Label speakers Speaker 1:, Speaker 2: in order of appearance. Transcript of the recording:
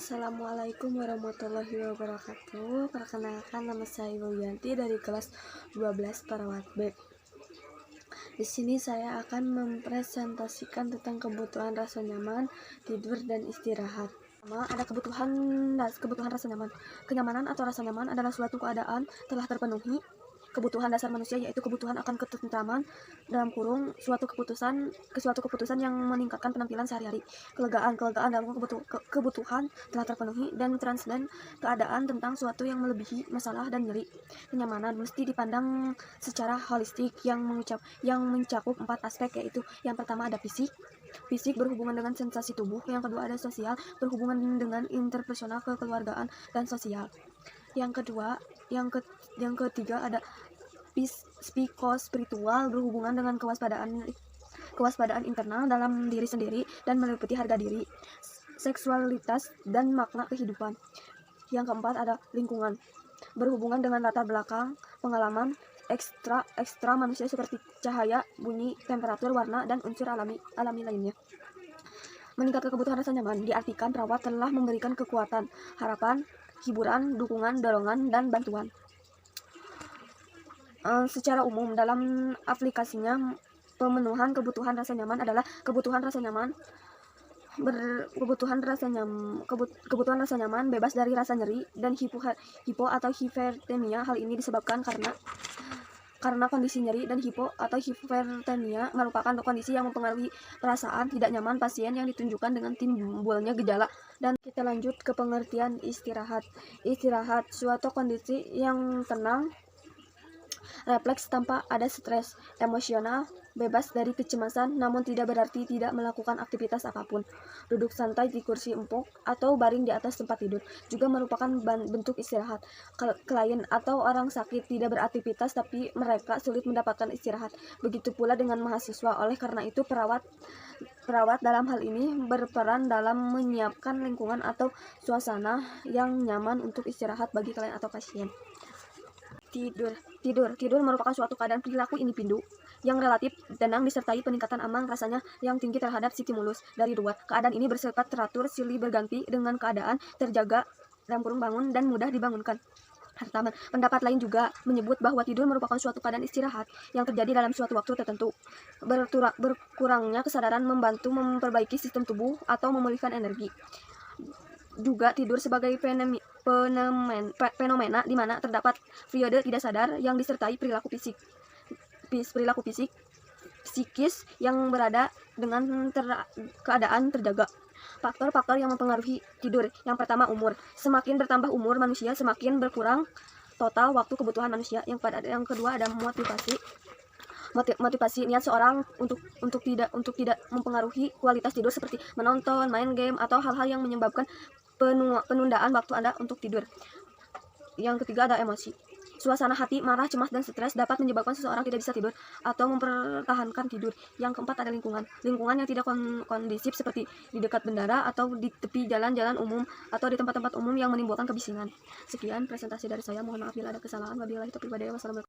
Speaker 1: Assalamualaikum warahmatullahi wabarakatuh. Perkenalkan, nama saya Yulianti dari kelas 12 Perawat B. Di sini saya akan mempresentasikan tentang kebutuhan rasa nyaman, tidur, dan istirahat. Pertama, ada kebutuhan rasa nyaman. Kenyamanan atau rasa nyaman adalah suatu keadaan telah terpenuhi kebutuhan dasar manusia, yaitu kebutuhan akan ketentraman dalam kurung suatu keputusan yang meningkatkan penampilan sehari-hari. Kelegaan dalam kebutuhan telah terpenuhi dan transden keadaan tentang suatu yang melebihi masalah dan nyeri. Kenyamanan mesti dipandang secara holistik yang mencakup 4 aspek, yaitu yang pertama ada fisik berhubungan dengan sensasi tubuh, yang kedua ada sosial berhubungan dengan interpersonal, kekeluargaan, dan sosial. Yang ketiga ada psikospiritual berhubungan dengan kewaspadaan internal dalam diri sendiri dan meliputi harga diri, seksualitas, dan makna kehidupan. Yang keempat ada lingkungan berhubungan dengan latar belakang, pengalaman ekstra manusia seperti cahaya, bunyi, temperatur, warna, dan unsur alami lainnya. Meningkatkan kebutuhan rasa nyaman diartikan perawat telah memberikan kekuatan, harapan, hiburan, dukungan, dorongan, dan bantuan. Secara umum dalam aplikasinya, pemenuhan kebutuhan rasa nyaman adalah kebutuhan rasa nyaman bebas dari rasa nyeri dan hipo atau hipertermia. Hal ini disebabkan karena kondisi nyeri dan hipo atau hipertermia merupakan kondisi yang mempengaruhi perasaan tidak nyaman pasien yang ditunjukkan dengan timbulnya gejala. Dan kita lanjut ke pengertian istirahat. Istirahat suatu kondisi yang tenang, refleks tanpa ada stres emosional, bebas dari kecemasan, namun tidak berarti tidak melakukan aktivitas apapun. Duduk santai di kursi empuk atau baring di atas tempat tidur juga merupakan bentuk istirahat. Klien atau orang sakit tidak beraktivitas tapi mereka sulit mendapatkan istirahat. Begitu pula dengan mahasiswa. Oleh karena itu perawat dalam hal ini berperan dalam menyiapkan lingkungan atau suasana yang nyaman untuk istirahat bagi klien atau pasien. Tidur merupakan suatu keadaan perilaku individu yang relatif tenang disertai peningkatan ambang rasanya yang tinggi terhadap stimulus dari luar. Keadaan ini bersifat teratur, silih berganti dengan keadaan terjaga dalam kurung bangun dan mudah dibangunkan. Pendapat lain juga menyebut bahwa tidur merupakan suatu keadaan istirahat yang terjadi dalam suatu waktu tertentu. Berkurangnya kesadaran membantu memperbaiki sistem tubuh atau memulihkan energi. Juga tidur sebagai fenomena di mana terdapat periode tidak sadar yang disertai perilaku psikis yang berada dengan keadaan terjaga. Faktor-faktor yang mempengaruhi tidur. Yang pertama, umur. Semakin bertambah umur manusia, semakin berkurang total waktu kebutuhan manusia. Yang kedua ada motivasi niat seorang untuk tidak mempengaruhi kualitas tidur seperti menonton, main game, atau hal-hal yang menyebabkan penundaan waktu Anda untuk tidur. Yang ketiga ada emosi. Suasana hati marah, cemas, dan stres dapat menyebabkan seseorang tidak bisa tidur atau mempertahankan tidur. Yang keempat ada lingkungan. Lingkungan yang tidak kondisif seperti di dekat bandara atau di tepi jalan-jalan umum atau di tempat-tempat umum yang menimbulkan kebisingan. Sekian presentasi dari saya. Mohon maaf bila ada kesalahan. Wabillahi taufiq wal hidayah. Wassalamualaikum.